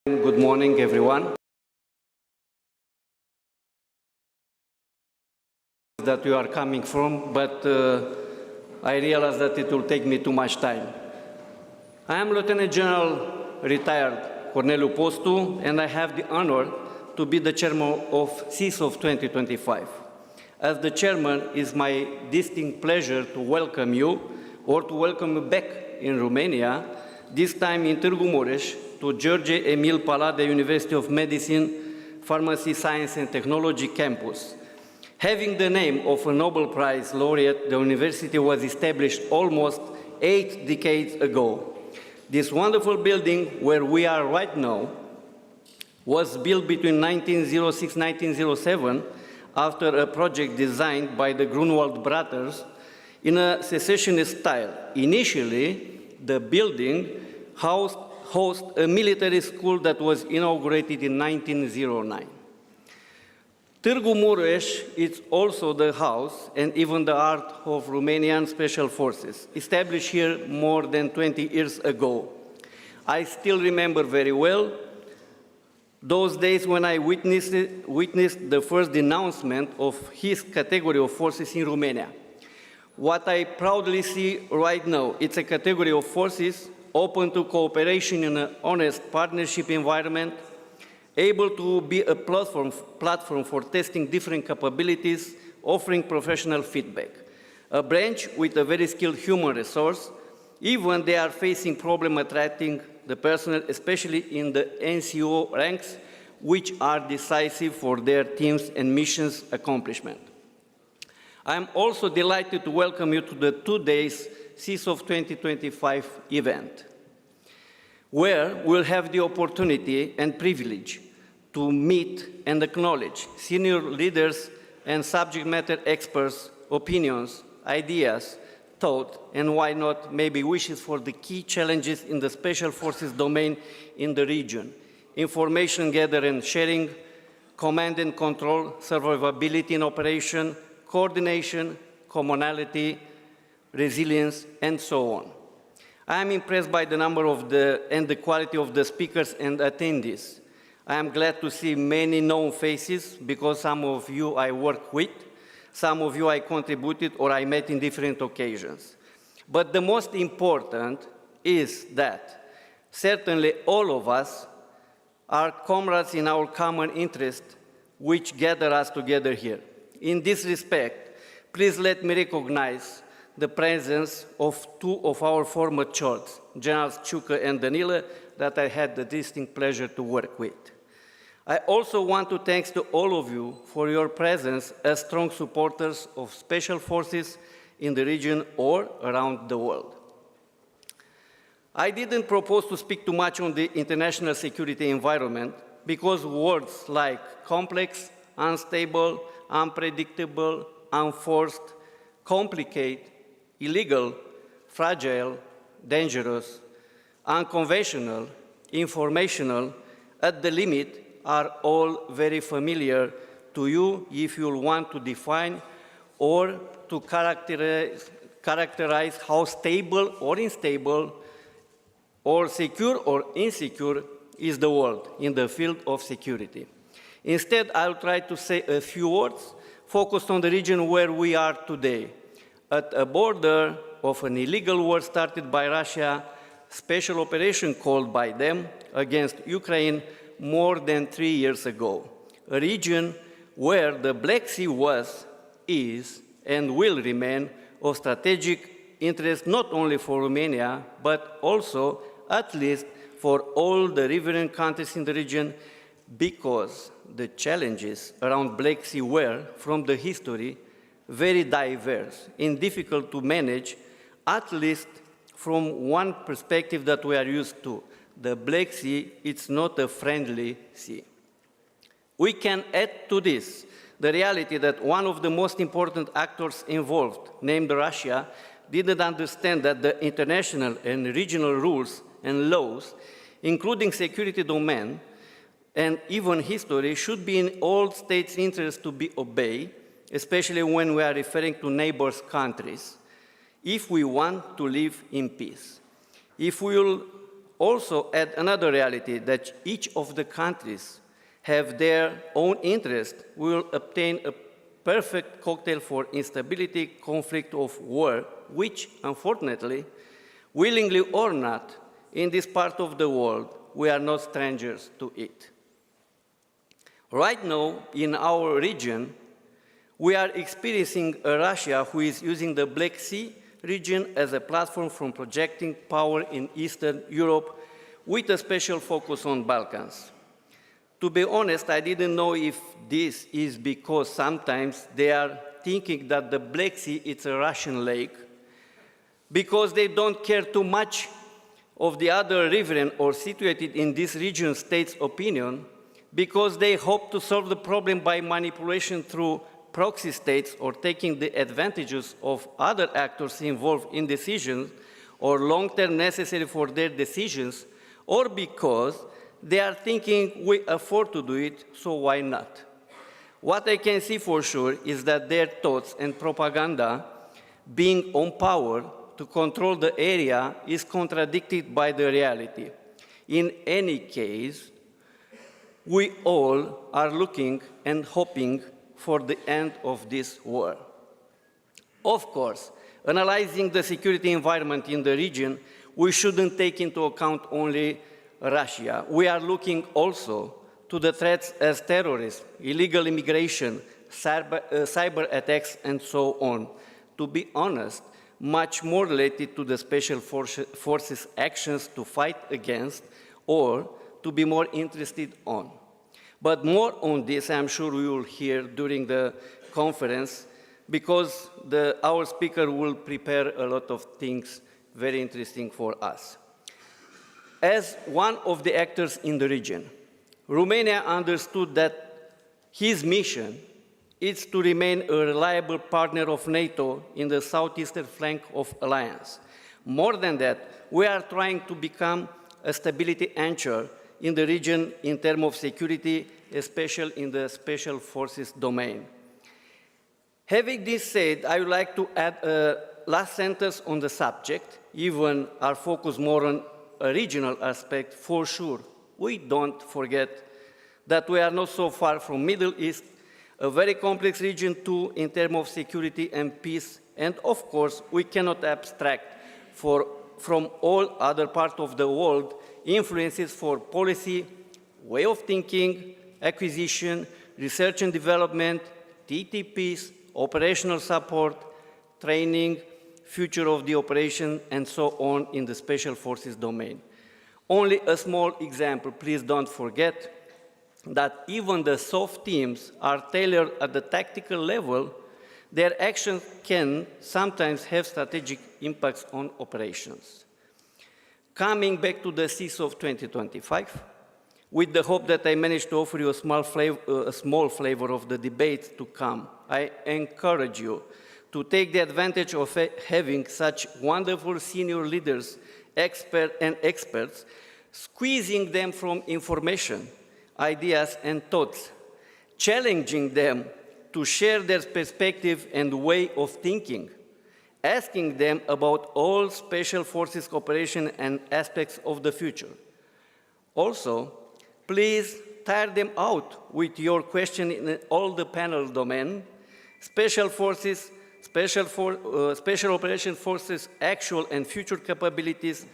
Good morning, everyone. That you are coming from, but I realize that it will take me too much time. I am Lieutenant General retired Corneliu Postu, and I have the honor to be the chairman of Seesof 2025. As the chairman, it is my distinct pleasure to welcome you, or to welcome you back in Romania, this time in Târgu Mureș, to George Emil Palade University of Medicine, Pharmacy, Science and Technology campus. Having the name of a Nobel Prize laureate, the university was established almost 8 decades ago. This wonderful building, where we are right now, was built between 1906 and 1907 after a project designed by the Grunwald brothers in a secessionist style. Initially, the building housed a military school that was inaugurated in 1909. Târgu Mureș is also the house and even the heart of Romanian Special Forces, established here more than 20 years ago. I still remember very well those days when I witnessed the first denouncement of his category of forces in Romania. What I proudly see right now, it's a category of forces open to cooperation in an honest partnership environment, able to be a platform for testing different capabilities, offering professional feedback. A branch with a very skilled human resource, even they are facing problem attracting the personnel, especially in the NCO ranks, which are decisive for their teams and missions accomplishment. I am also delighted to welcome you to the 2 days Seesof 2025 event, where we'll have the opportunity and privilege to meet and acknowledge senior leaders and subject matter experts' opinions, ideas, thought, and why not, maybe wishes for the key challenges in the Special Forces domain in the region: information gathering and sharing, command and control, survivability in operation, coordination, commonality, resilience, and so on. I am impressed by the number and the quality of the speakers and attendees. I am glad to see many known faces because some of you I work with, some of you I contributed or I met in different occasions. But the most important is that certainly all of us are comrades in our common interest, which gather us together here. In this respect, please let me recognize the presence of 2 of our former chiefs, Generals Ciucă and Danilă, that I had the distinct pleasure to work with. I also want to thank to all of you for your presence as strong supporters of Special Forces in the region or around the world. I didn't propose to speak too much on the international security environment because words like complex, unstable, unpredictable, unforced, complicate, illegal, fragile, dangerous, unconventional, informational, at the limit, are all very familiar to you if you want to define or to characterize how stable or unstable or secure or insecure is the world in the field of security. Instead, I'll try to say a few words focused on the region where we are today, at a border of an illegal war started by Russia, special operation called by them against Ukraine more than 3 years ago, a region where the Black Sea was, is, and will remain of strategic interest not only for Romania, but also, at least, for all the riverine countries in the region, because the challenges around Black Sea were, from the history, very diverse and difficult to manage, at least from one perspective that we are used to. The Black Sea, it's not a friendly sea. We can add to this the reality that one of the most important actors involved, named Russia, didn't understand that the international and regional rules and laws, including security domain and even history, should be in all states' interest to be obeyed, especially when we are referring to neighbors' countries, if we want to live in peace. If we will also add another reality that each of the countries have their own interest, we will obtain a perfect cocktail for instability, conflict, of war, which, unfortunately, willingly or not, in this part of the world, we are not strangers to it. Right now, in our region, we are experiencing a Russia who is using the Black Sea region as a platform for projecting power in Eastern Europe with a special focus on Balkans. To be honest, I didn't know if this is because sometimes they are thinking that the Black Sea is a Russian lake, because they don't care too much of the other riverine or situated in this region state's opinion, because they hope to solve the problem by manipulation through proxy states or taking the advantages of other actors involved in decisions or long-term necessary for their decisions, or because they are thinking we afford to do it, so why not? What I can see for sure is that their thoughts and propaganda being on power to control the area is contradicted by the reality. In any case, we all are looking and hoping for the end of this war. Of course, analyzing the security environment in the region, we shouldn't take into account only Russia. We are looking also to the threats as terrorism, illegal immigration, cyber attacks, and so on. To be honest, much more related to the special forces actions to fight against or to be more interested on. But more on this, I'm sure we will hear during the conference, because our speaker will prepare a lot of things very interesting for us. As one of the actors in the region, Romania understood that his mission is to remain a reliable partner of NATO in the southeastern flank of alliance. More than that, we are trying to become a stability anchor in the region in terms of security, especially in the special forces domain. Having this said, I would like to add a last sentence on the subject, even our focus more on a regional aspect. For sure, we don't forget that we are not so far from Middle East, a very complex region too in terms of security and peace, and of course, we cannot abstract from all other parts of the world influences for policy, way of thinking, acquisition, research and development, TTPs, operational support, training, future of the operation, and so on in the special forces domain. Only a small example, please don't forget that even the soft teams are tailored at the tactical level. Their actions can sometimes have strategic impacts on operations. Coming back to the Seesof 2025, with the hope that I managed to offer you a small flavor of the debate to come, I encourage you to take the advantage of having such wonderful senior leaders, experts, squeezing them from information, ideas, and thoughts, challenging them to share their perspective and way of thinking, asking them about all special forces cooperation and aspects of the future. Also, please tire them out with your question in all the panel domain, special forces, special operation forces, actual and future capabilities,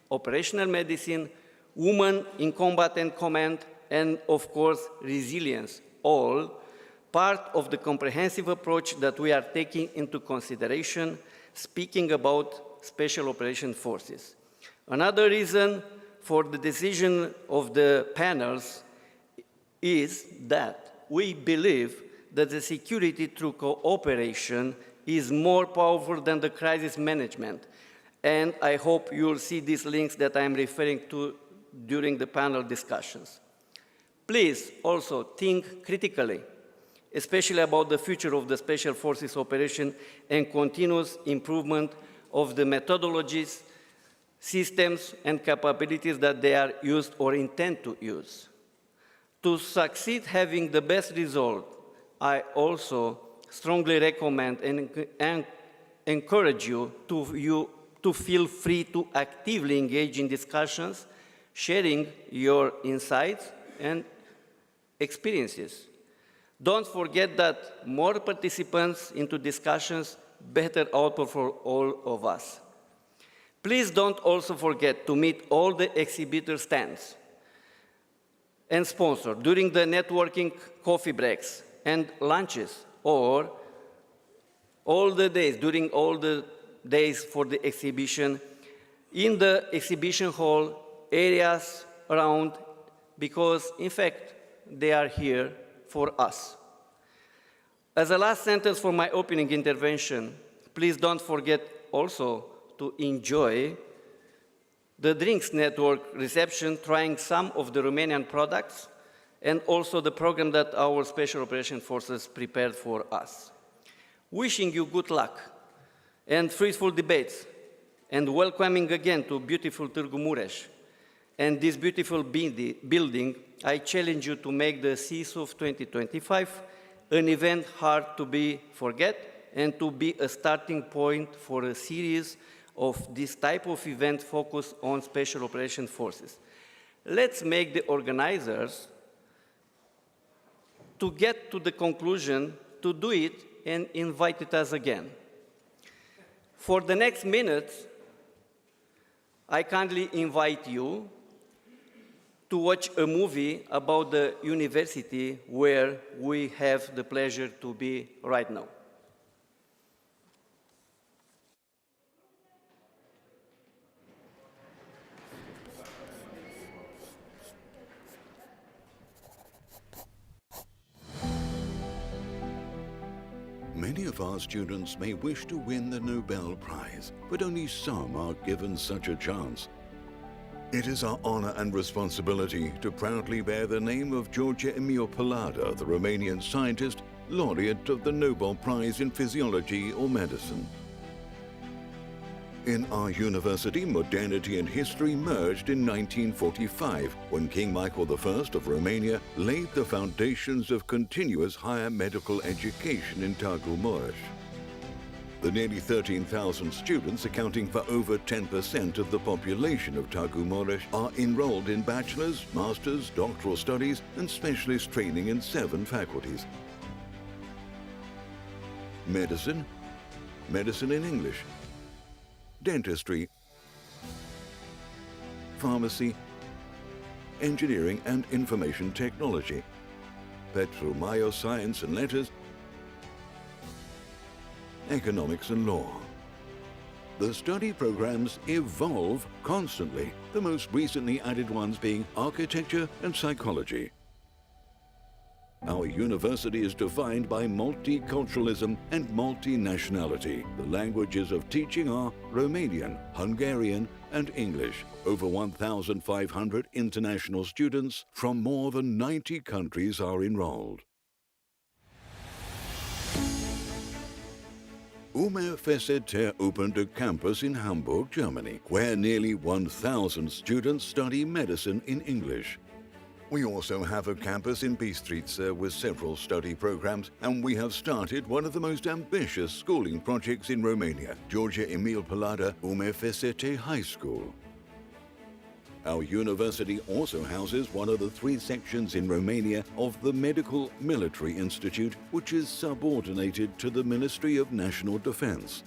operational medicine, women in combat and command, and of course, resilience, all part of the comprehensive approach that we are taking into consideration, speaking about special operation forces. Another reason for the decision of the panels is that we believe that the security through cooperation is more powerful than the crisis management. And I hope you'll see these links that I'm referring to during the panel discussions. Please also think critically, especially about the future of the Special Forces operation and continuous improvement of the methodologies, systems, and capabilities that they are used or intend to use. To succeed having the best result, I also strongly recommend and encourage you to feel free to actively engage in discussions sharing your insights and experiences. Don't forget that more participants into discussions, better output for all of us. Please don't also forget to meet all the exhibitor stands and sponsors during the networking coffee breaks and lunches, or all the days, during all the days for the exhibition, in the exhibition hall, areas around, because in fact, they are here for us. As a last sentence for my opening intervention, please don't forget also to enjoy the drinks network reception, trying some of the Romanian products, and also the program that our Special Operations Forces prepared for us. Wishing you good luck and fruitful debates, and welcoming again to beautiful Târgu Mureș. And this beautiful building, I challenge you to make the Seesof 2025 an event hard to be forget, and to be a starting point for a series of this type of event focused on Special Operations Forces. Let's make the organizers to get to the conclusion to do it and invite us again. For the next minutes, I kindly invite you to watch a movie about the university where we have the pleasure to be right now. Many of our students may wish to win the Nobel Prize, but only some are given such a chance. It is our honor and responsibility to proudly bear the name of George Emil Pallada, the Romanian scientist, laureate of the Nobel Prize in Physiology or Medicine. In our university, modernity and history merged in 1945, when King Michael I of Romania laid the foundations of continuous higher medical education in Târgu Mureș. The nearly 13,000 students, accounting for over 10% of the population of Târgu Mureș, are enrolled in bachelor's, master's, doctoral studies and specialist training in 7 faculties. Medicine, medicine in English, dentistry, pharmacy, engineering and information technology, petromyoscience and letters, economics and law. The study programs evolve constantly, the most recently added ones being architecture and psychology. Our university is defined by multiculturalism and multinationality. The languages of teaching are Romanian, Hungarian, and English. Over 1,500 international students from more than 90 countries are enrolled. Universität opened a campus in Hamburg, Germany, where nearly 1,000 students study medicine in English. We also have a campus in Bistrița with several study programs, and we have started one of the most ambitious schooling projects in Romania, George Emil Pallada Universitate High School. Our university also houses one of the 3 sections in Romania of the Medical Military Institute, which is subordinated to the Ministry of National Defense.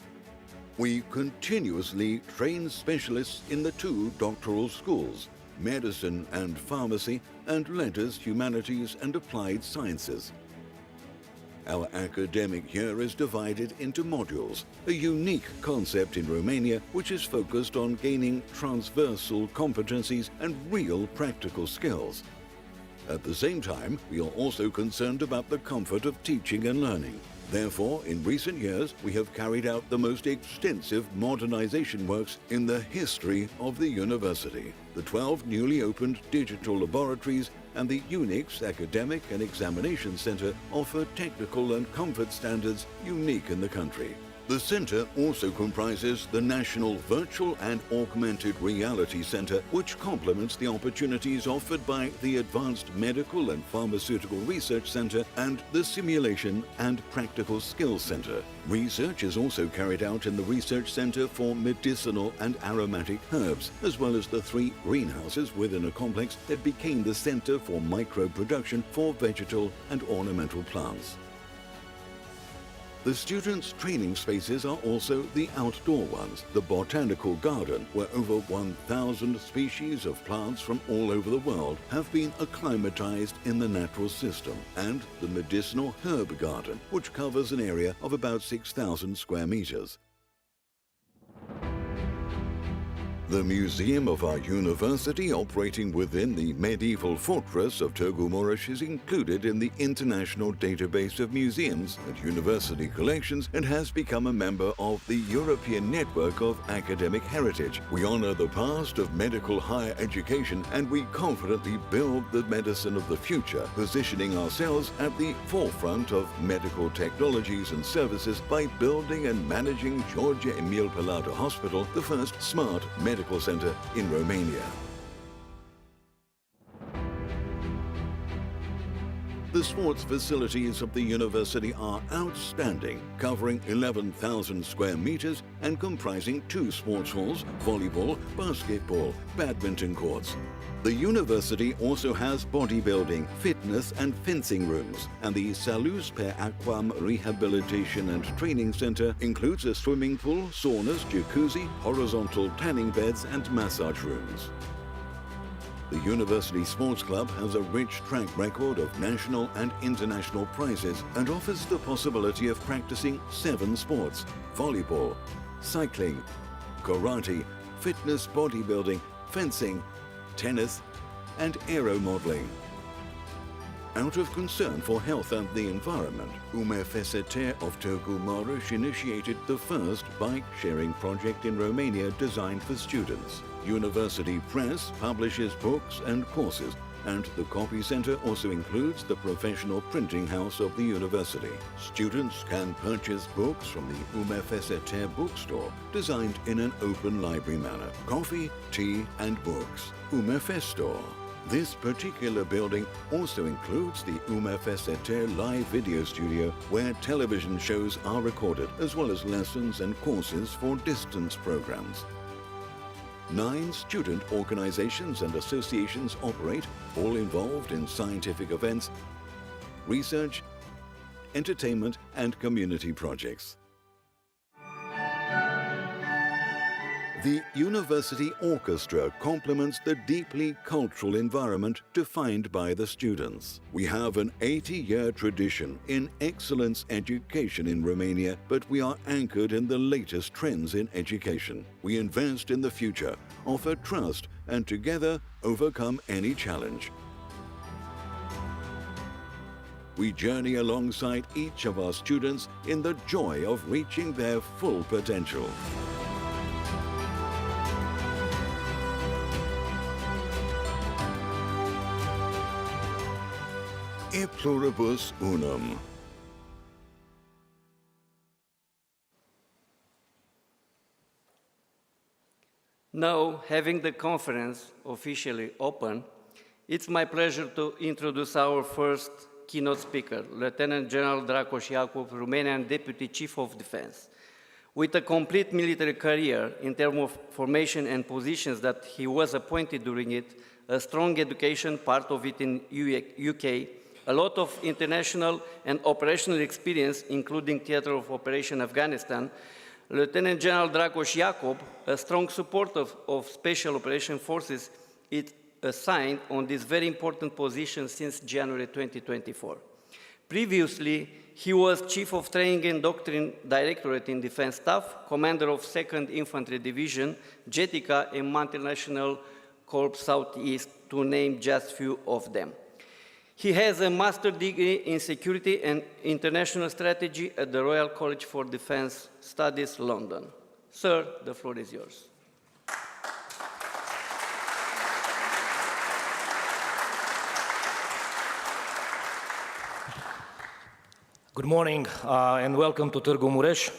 We continuously train specialists in the 2 doctoral schools, medicine and pharmacy, and letters, humanities, and applied sciences. Our academic year is divided into modules, a unique concept in Romania which is focused on gaining transversal competencies and real practical skills. At the same time, we are also concerned about the comfort of teaching and learning. Therefore, in recent years, we have carried out the most extensive modernization works in the history of the university. The 12 newly opened digital laboratories and the UNIX Academic and Examination Center offer technical and comfort standards unique in the country. The centre also comprises the National Virtual and Augmented Reality Centre, which complements the opportunities offered by the Advanced Medical and Pharmaceutical Research Centre and the Simulation and Practical Skills Centre. Research is also carried out in the Research Centre for Medicinal and Aromatic Herbs, as well as the 3 greenhouses within a complex that became the Centre for Micro-Production for Vegetal and Ornamental Plants. The students' training spaces are also the outdoor ones, the Botanical Garden, where over 1,000 species of plants from all over the world have been acclimatized in the natural system, and the Medicinal Herb Garden, which covers an area of about 6,000 square meters. The museum of our university, operating within the medieval fortress of Târgu is included in the International Database of Museums and University Collections and has become a member of the European Network of Academic Heritage. We honor the past of medical higher education and we confidently build the medicine of the future, positioning ourselves at the forefront of medical technologies and services by building and managing George Emil Palade Hospital, the first smart medical center in Romania. The sports facilities of the university are outstanding, covering 11,000 square meters and comprising 2 sports halls, volleyball, basketball, badminton courts. The university also has bodybuilding, fitness and fencing rooms, and the Salus per Aquam Rehabilitation and Training Center includes a swimming pool, saunas, jacuzzi, horizontal tanning beds and massage rooms. The University Sports Club has a rich track record of national and international prizes and offers the possibility of practicing 7 sports: volleyball, cycling, karate, fitness bodybuilding, fencing, tennis and aeromodeling. Out of concern for health and the environment, UMFST of Târgu Mureș initiated the first bike-sharing project in Romania designed for students. University Press publishes books and courses, and the Copy Center also includes the professional printing house of the university. Students can purchase books from the UMFST bookstore, designed in an open library manner. Coffee, tea and books. UMFS store. This particular building also includes the UMFST live video studio where television shows are recorded, as well as lessons and courses for distance programs. 9 student organizations and associations operate, all involved in scientific events, research, entertainment and community projects. The University Orchestra complements the deeply cultural environment defined by the students. We have an 80-year tradition in excellence education in Romania, but we are anchored in the latest trends in education. We invest in the future, offer trust, and together overcome any challenge. We journey alongside each of our students in the joy of reaching their full potential. E pluribus unum. Now, having the conference officially open, it's my pleasure to introduce our first keynote speaker, Lieutenant General Dragos Iacob, Romanian Deputy Chief of Defense. With a complete military career in terms of formation and positions that he was appointed during it, a strong education, part of it in UK, a lot of international and operational experience, including theater of operation Afghanistan, Lieutenant General Dragos Iacob, a strong supporter of Special Operation Forces, is assigned on this very important position since January 2024. Previously, he was Chief of Training and Doctrine Directorate in Defense Staff, Commander of 2nd Infantry Division, Jetica, and Multinational Corps Southeast, to name just few of them. He has a master's degree in Security and International Strategy at the Royal College for Defence Studies, London. Sir, the floor is yours. Good morning and welcome to Târgu Mureș.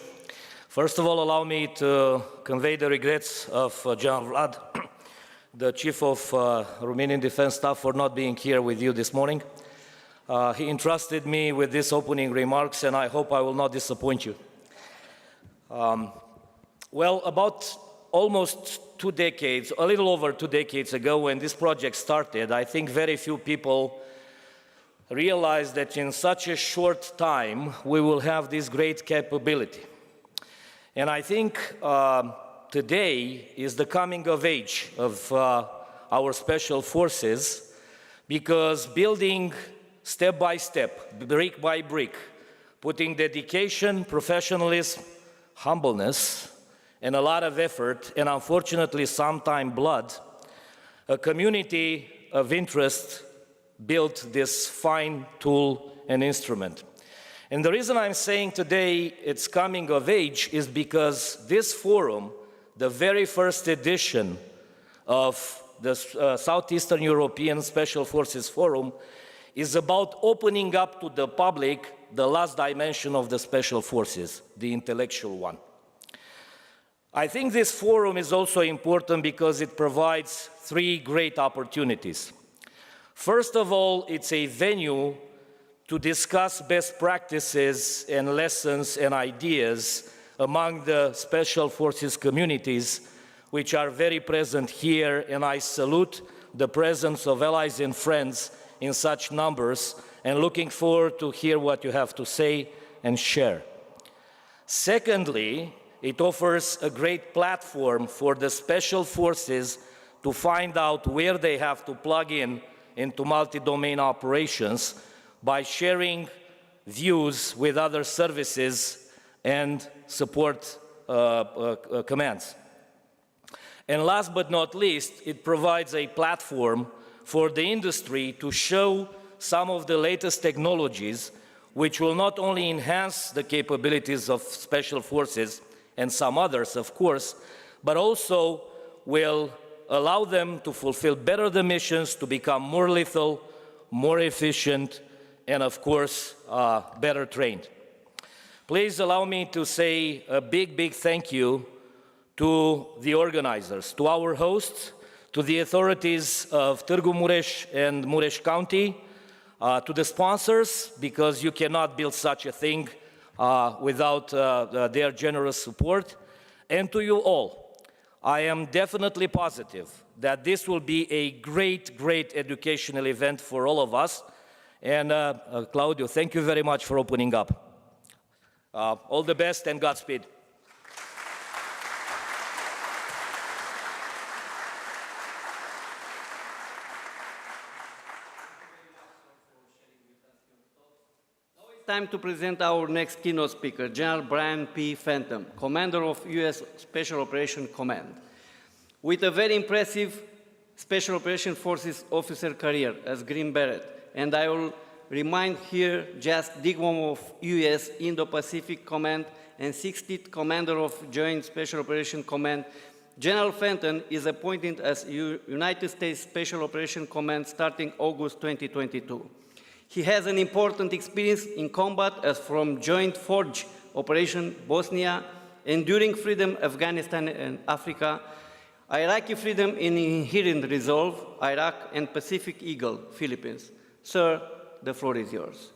First of all, allow me to convey the regrets of General Vlad, the Chief of Romanian Defense Staff, for not being here with you this morning. He entrusted me with these opening remarks, and I hope I will not disappoint you. Well, about almost 2 decades, a little over 2 decades ago, when this project started, I think very few people realized that in such a short time, we will have this great capability. And I think today is the coming of age of our special forces, because building step by step, brick by brick, putting dedication, professionalism, humbleness, and a lot of effort, and unfortunately sometimes blood, a community of interest built this fine tool and instrument. And the reason I'm saying today it's coming of age is because this forum, the very first edition of the Southeastern European Special Forces Forum, is about opening up to the public the last dimension of the Special Forces, the intellectual one. I think this forum is also important because it provides 3 great opportunities. First of all, it's a venue to discuss best practices and lessons and ideas among the Special Forces communities, which are very present here, and I salute the presence of allies and friends in such numbers, and looking forward to hear what you have to say and share. Secondly, it offers a great platform for the Special Forces to find out where they have to plug in into multi-domain operations by sharing views with other services and support commands. And last but not least, it provides a platform for the industry to show some of the latest technologies which will not only enhance the capabilities of Special Forces and some others, of course, but also will allow them to fulfill better the missions, to become more lethal, more efficient, and of course, better trained. Please allow me to say a big, big thank you to the organizers, to our hosts, to the authorities of Târgu Mureș and Mureș County, to the sponsors, because you cannot build such a thing without their generous support, and to you all. I am definitely positive that this will be a great, great educational event for all of us. And Claudio, thank you very much for opening up. All the best and Godspeed. Time to present our next keynote speaker, General Brian P. Fenton, Commander of U.S. Special Operations Command. With a very impressive Special Operations Forces officer career as Green Beret, and I will remind here just DIGMOM of U.S. Indo-Pacific Command and 60th Commander of Joint Special Operations Command, General Fenton is appointed as United States Special Operations Command starting August 2022. He has an important experience in combat as from Joint Forge Operation Bosnia, Enduring Freedom Afghanistan and Africa, Iraqi Freedom and Inherent Resolve, Iraq, and Pacific Eagle, Philippines. Sir, the floor is yours.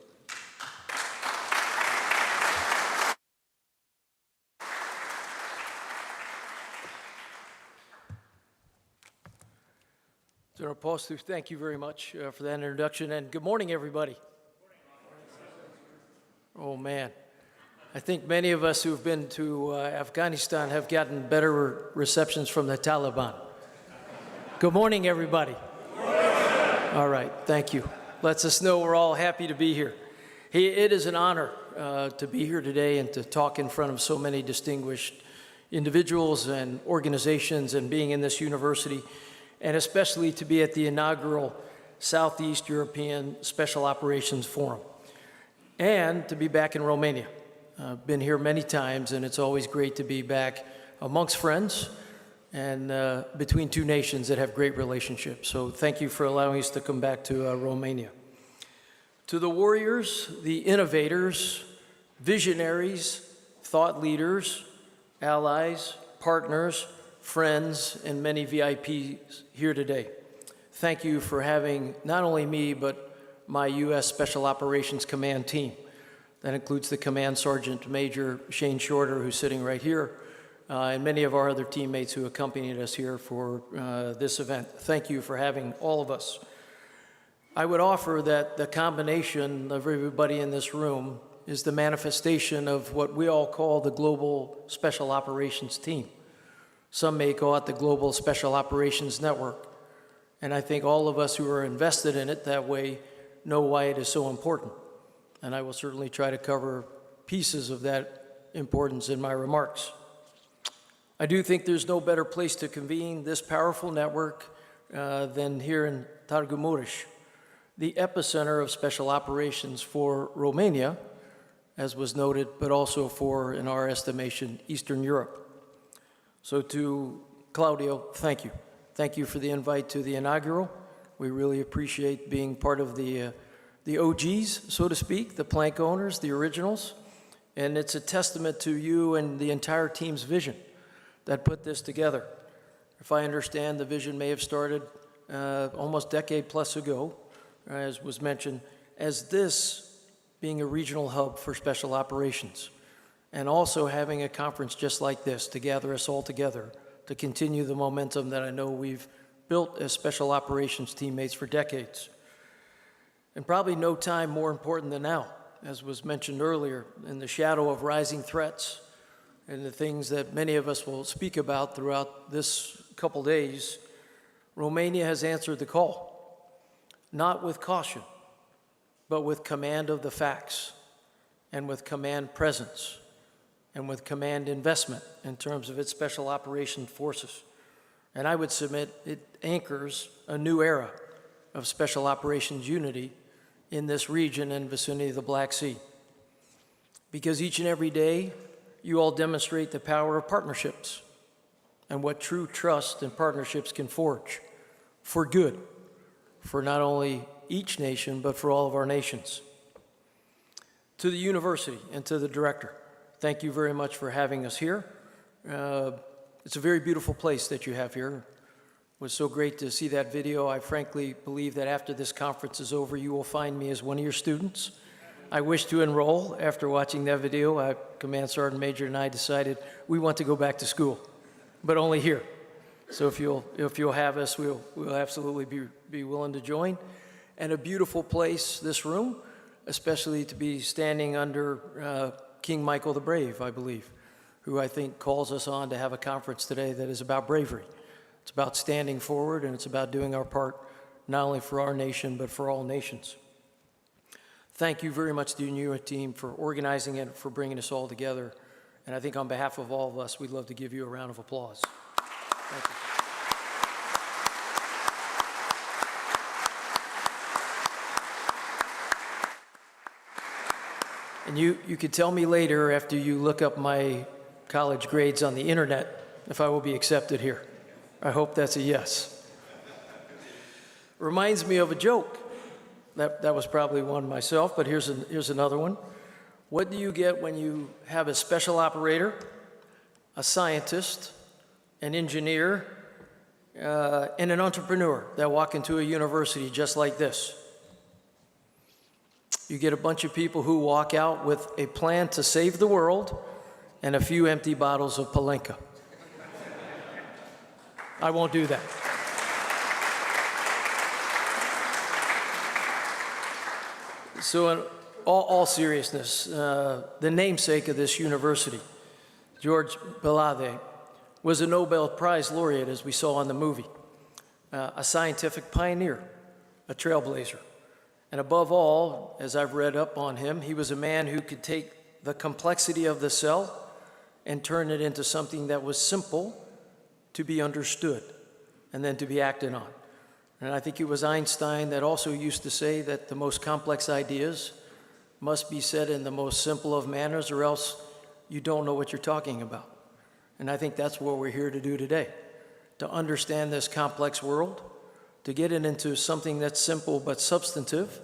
General Postu, thank you very much for that introduction, and good morning, everybody. Oh, man. I think many of us who've been to Afghanistan have gotten better receptions from the Taliban. Good morning, everybody. All right, thank you. Lets us know we're all happy to be here. It is an honor to be here today and to talk in front of so many distinguished individuals and organizations and being in this university, and especially to be at the inaugural Southeast European Special Operations Forum, and to be back in Romania. I've been here many times, and it's always great to be back amongst friends and between two nations that have great relationships. So thank you for allowing us to come back to Romania. To the warriors, the innovators, visionaries, thought leaders, allies, partners, friends, and many VIPs here today. Thank you for having not only me, but my U.S. Special Operations Command team. That includes the Command Sergeant Major Shane Shorter, who's sitting right here, and many of our other teammates who accompanied us here for this event. Thank you for having all of us. I would offer that the combination of everybody in this room is the manifestation of what we all call the Global Special Operations Team. Some may call it the Global Special Operations Network. And I think all of us who are invested in it that way know why it is so important. And I will certainly try to cover pieces of that importance in my remarks. I do think there's no better place to convene this powerful network than here in Târgu Mureș, the epicenter of special operations for Romania, as was noted, but also for, in our estimation, Eastern Europe. So to Claudio, thank you. Thank you for the invite to the inaugural. We really appreciate being part of the OGs, so to speak, the plank owners, the originals. And it's a testament to you and the entire team's vision that put this together. If I understand, the vision may have started almost a decade plus ago, as was mentioned, as this being a regional hub for special operations, and also having a conference just like this to gather us all together to continue the momentum that I know we've built as special operations teammates for decades. And probably no time more important than now, as was mentioned earlier, in the shadow of rising threats and the things that many of us will speak about throughout this couple days. Romania has answered the call, not with caution, but with command of the facts, and with command presence, and with command investment in terms of its special operations forces. And I would submit it anchors a new era of special operations unity in this region and vicinity of the Black Sea. Because each and every day, you all demonstrate the power of partnerships and what true trust and partnerships can forge for good, for not only each nation, but for all of our nations. To the university and to the director, thank you very much for having us here. It's a very beautiful place that you have here. It was so great to see that video. I frankly believe that after this conference is over, you will find me as one of your students. I wish to enroll after watching that video. Command Sergeant Major and I decided we want to go back to school, but only here. So if you'll have us, we'll absolutely be willing to join. And a beautiful place, this room, especially to be standing under King Michael the Brave, I believe, who I think calls us on to have a conference today that is about bravery. It's about standing forward, and it's about doing our part, not only for our nation, but for all nations. Thank you very much to you team for organizing it, for bringing us all together. And I think on behalf of all of us, we'd love to give you a round of applause. Thank you. And you could tell me later, after you look up my college grades on the internet, if I will be accepted here. I hope that's a yes. Reminds me of a joke. That was probably one myself, but here's another one. What do you get when you have a special operator, a scientist, an engineer, and an entrepreneur that walk into a university just like this? You get a bunch of people who walk out with a plan to save the world and a few empty bottles of Palenka. I won't do that. So in all seriousness, the namesake of this university, George Belade, was a Nobel Prize laureate, as we saw in the movie, a scientific pioneer, a trailblazer. And above all, as I've read up on him, he was a man who could take the complexity of the cell and turn it into something that was simple to be understood and then to be acted on. And I think it was Einstein that also used to say that the most complex ideas must be said in the most simple of manners, or else you don't know what you're talking about. And I think that's what we're here to do today, to understand this complex world, to get it into something that's simple but substantive,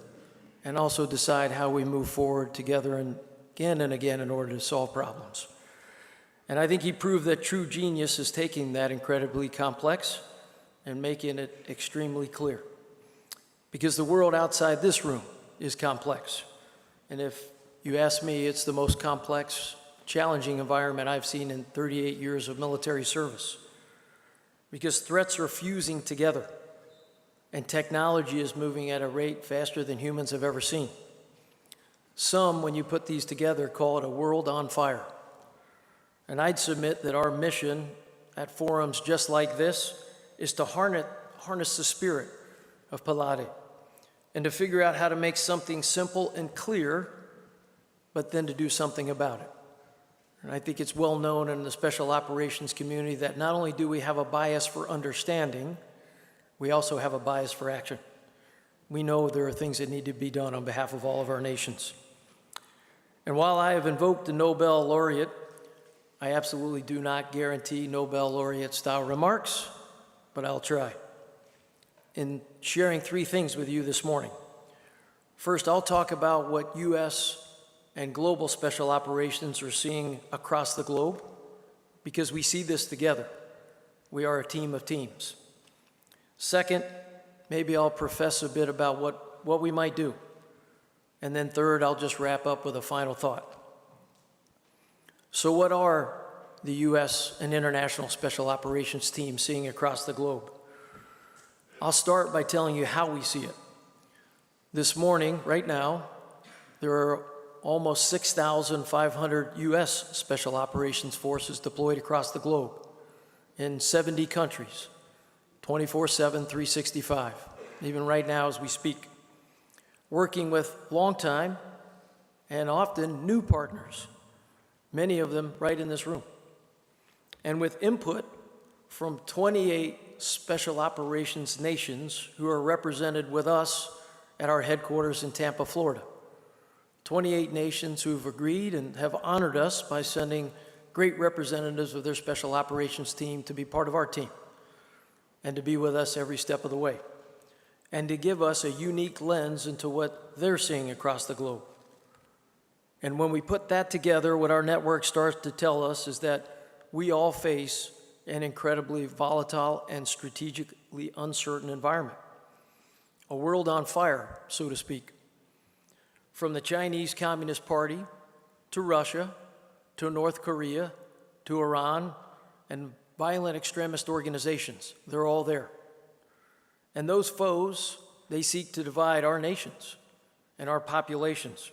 and also decide how we move forward together and again in order to solve problems. And I think he proved that true genius is taking that incredibly complex and making it extremely clear. Because the world outside this room is complex. And if you ask me, it's the most complex, challenging environment I've seen in 38 years of military service. Because threats are fusing together, and technology is moving at a rate faster than humans have ever seen. Some, when you put these together, call it a world on fire. And I'd submit that our mission at forums just like this is to harness the spirit of Palade and to figure out how to make something simple and clear, but then to do something about it. And I think it's well known in the special operations community that not only do we have a bias for understanding, we also have a bias for action. We know there are things that need to be done on behalf of all of our nations. And while I have invoked the Nobel laureate, I absolutely do not guarantee Nobel laureate-style remarks, but I'll try. In sharing three things with you this morning. First, I'll talk about what U.S. and global special operations are seeing across the globe, because we see this together. We are a team of teams. Second, maybe I'll profess a bit about what we might do. And then third, I'll just wrap up with a final thought. So what are the U.S. and international special operations teams seeing across the globe? I'll start by telling you how we see it. This morning, right now, there are almost 6,500 U.S. special operations forces deployed across the globe in 70 countries, 24/7, 365, even right now as we speak, working with longtime and often new partners, many of them right in this room, and with input from 28 special operations nations who are represented with us at our headquarters in Tampa, Florida. 28 nations who've agreed and have honored us by sending great representatives of their special operations team to be part of our team and to be with us every step of the way and to give us a unique lens into what they're seeing across the globe. And when we put that together, what our network starts to tell us is that we all face an incredibly volatile and strategically uncertain environment, a world on fire, so to speak. From the Chinese Communist Party to Russia to North Korea to Iran and violent extremist organizations, they're all there. And those foes, they seek to divide our nations and our populations,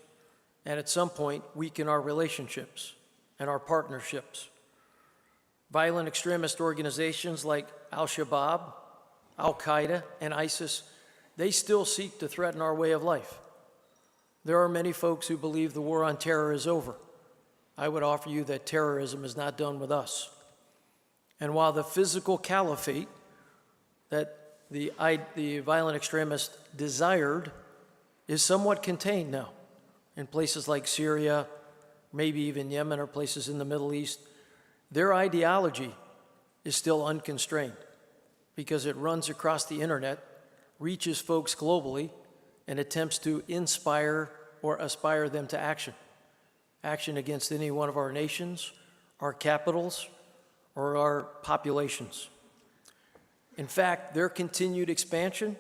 and at some point weaken our relationships and our partnerships. Violent extremist organizations like Al-Shabaab, Al-Qaeda, and ISIS, they still seek to threaten our way of life. There are many folks who believe the war on terror is over. I would offer you that terrorism is not done with us. And while the physical caliphate that the violent extremists desired is somewhat contained now in places like Syria, maybe even Yemen or places in the Middle East, their ideology is still unconstrained because it runs across the internet, reaches folks globally, and attempts to inspire or aspire them to action. Action against any one of our nations, our capitals, or our populations. In fact, their continued expansion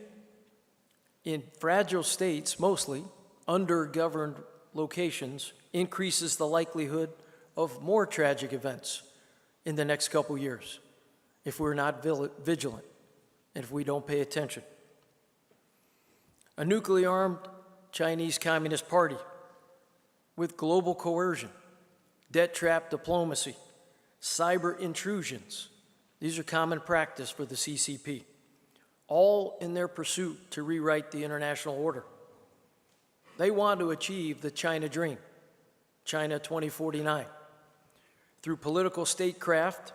in fragile states, mostly under-governed locations, increases the likelihood of more tragic events in the next couple years if we're not vigilant and if we don't pay attention. A nuclear-armed Chinese Communist Party with global coercion, debt trap diplomacy, cyber intrusions. These are common practice for the CCP, all in their pursuit to rewrite the international order. They want to achieve the China dream, China 2049. Through political statecraft,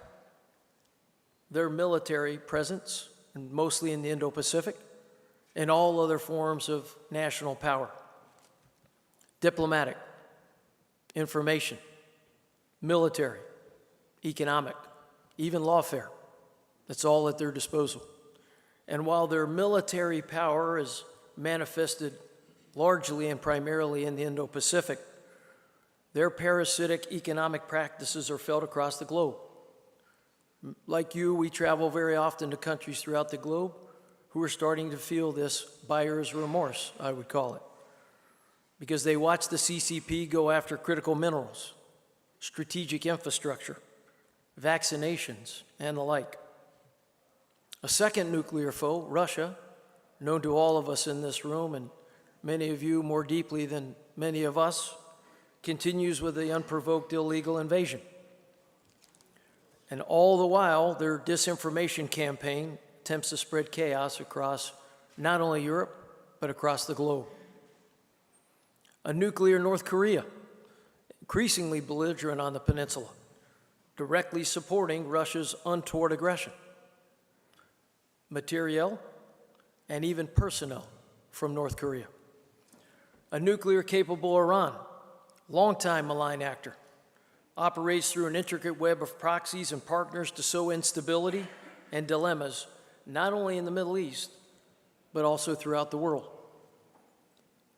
their military presence, and mostly in the Indo-Pacific, and all other forms of national power. Diplomatic, information, military, economic, even lawfare. That's all at their disposal. And while their military power is manifested largely and primarily in the Indo-Pacific, Their parasitic economic practices are felt across the globe. Like you, we travel very often to countries throughout the globe who are starting to feel this buyer's remorse, I would call it, because they watch the CCP go after critical minerals, strategic infrastructure, vaccinations, and the like. A second nuclear foe, Russia, known to all of us in this room and many of you more deeply than many of us, continues with the unprovoked illegal invasion. And all the while, their disinformation campaign attempts to spread chaos across not only Europe, but across the globe. A nuclear North Korea, increasingly belligerent on the peninsula, directly supporting Russia's untoward aggression. Materiel and even personnel from North Korea. A nuclear-capable Iran, longtime malign actor, operates through an intricate web of proxies and partners to sow instability and dilemmas, not only in the Middle East, but also throughout the world.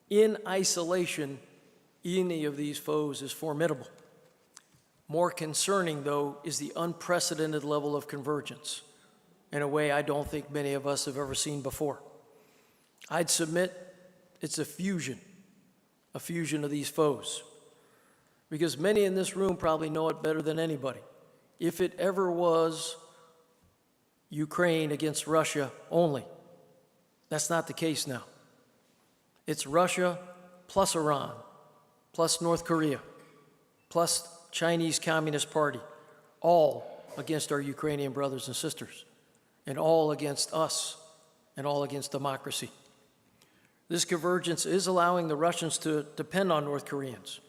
In isolation, any of these foes is formidable. More concerning, though, is the unprecedented level of convergence, in a way I don't think many of us have ever seen before. I'd submit it's a fusion of these foes, because many in this room probably know it better than anybody. If it ever was Ukraine against Russia only, that's not the case now. It's Russia plus Iran, plus North Korea, plus Chinese Communist Party, all against our Ukrainian brothers and sisters, and all against us, and all against democracy. This convergence is allowing the Russians to depend on North Koreans,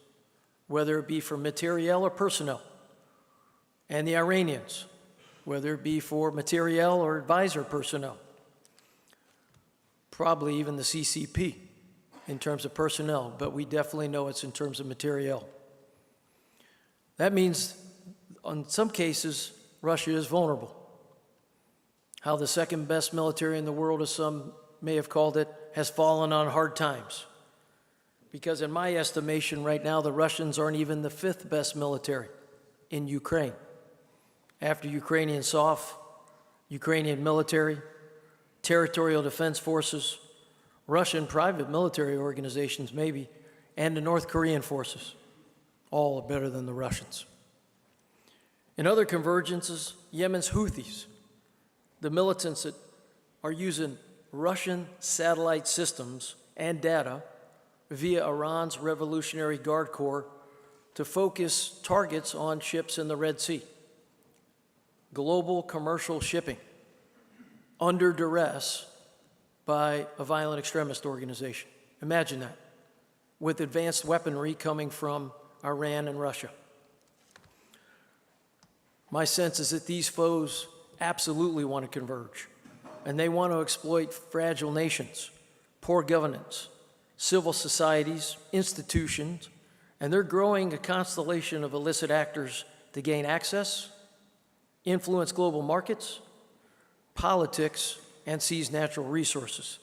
whether it be for materiel or personnel, and the Iranians, whether it be for materiel or advisor personnel, probably even the CCP in terms of personnel, but we definitely know it's in terms of materiel. That means, in some cases, Russia is vulnerable. How the second best military in the world, as some may have called it, has fallen on hard times. Because in my estimation right now, the Russians aren't even the fifth best military in Ukraine. After Ukrainian SOF, Ukrainian military, territorial defense forces, Russian private military organizations maybe, and the North Korean forces, all are better than the Russians. In other convergences, Yemen's Houthis, the militants that are using Russian satellite systems and data via Iran's Revolutionary Guard Corps to focus targets on ships in the Red Sea. Global commercial shipping under duress by a violent extremist organization. Imagine that, with advanced weaponry coming from Iran and Russia. My sense is that these foes absolutely want to converge, and they want to exploit fragile nations, poor governance, civil societies, institutions, and they're growing a constellation of illicit actors to gain access, influence global markets, politics, and seize natural resources.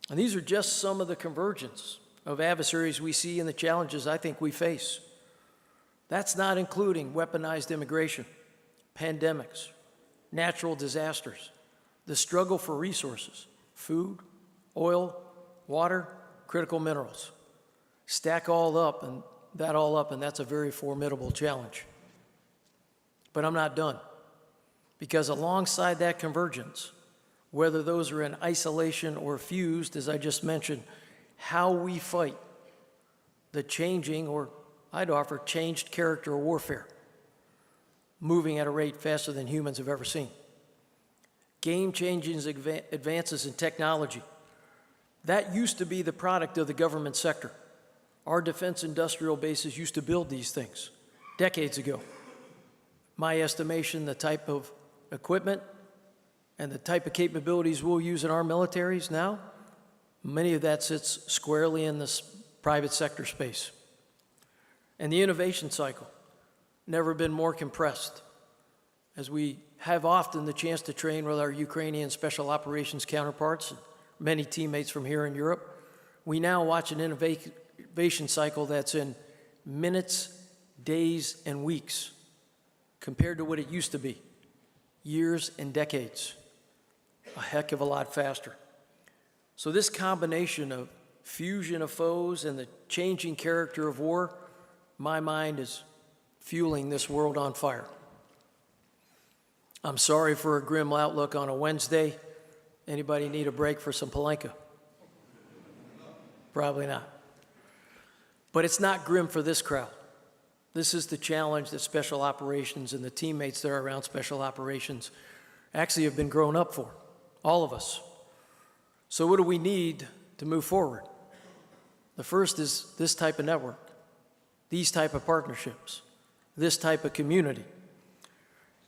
And these are just some of the convergence of adversaries we see and the challenges I think we face. That's not including weaponized immigration, pandemics, natural disasters, the struggle for resources, food, oil, water, critical minerals. Stack all up, and that's a very formidable challenge. But I'm not done, because alongside that convergence, whether those are in isolation or fused, as I just mentioned, how we fight the changing, or I'd offer changed character warfare, moving at a rate faster than humans have ever seen. Game-changing advances in technology. That used to be the product of the government sector. Our defense industrial bases used to build these things decades ago. My estimation, the type of equipment and the type of capabilities we'll use in our militaries now, many of that sits squarely in this private sector space. And the innovation cycle, never been more compressed. As we have often the chance to train with our Ukrainian special operations counterparts, and many teammates from here in Europe, we now watch an innovation cycle that's in minutes, days, and weeks compared to what it used to be, years and decades. A heck of a lot faster. So this combination of fusion of foes and the changing character of war, my mind is fueling this world on fire. I'm sorry for a grim outlook on a Wednesday. Anybody need a break for some Palenka? Probably not. But it's not grim for this crowd. This is the challenge that Special Operations and the teammates that are around Special Operations actually have been grown up for, all of us. So what do we need to move forward? The first is this type of network, these type of partnerships, this type of community.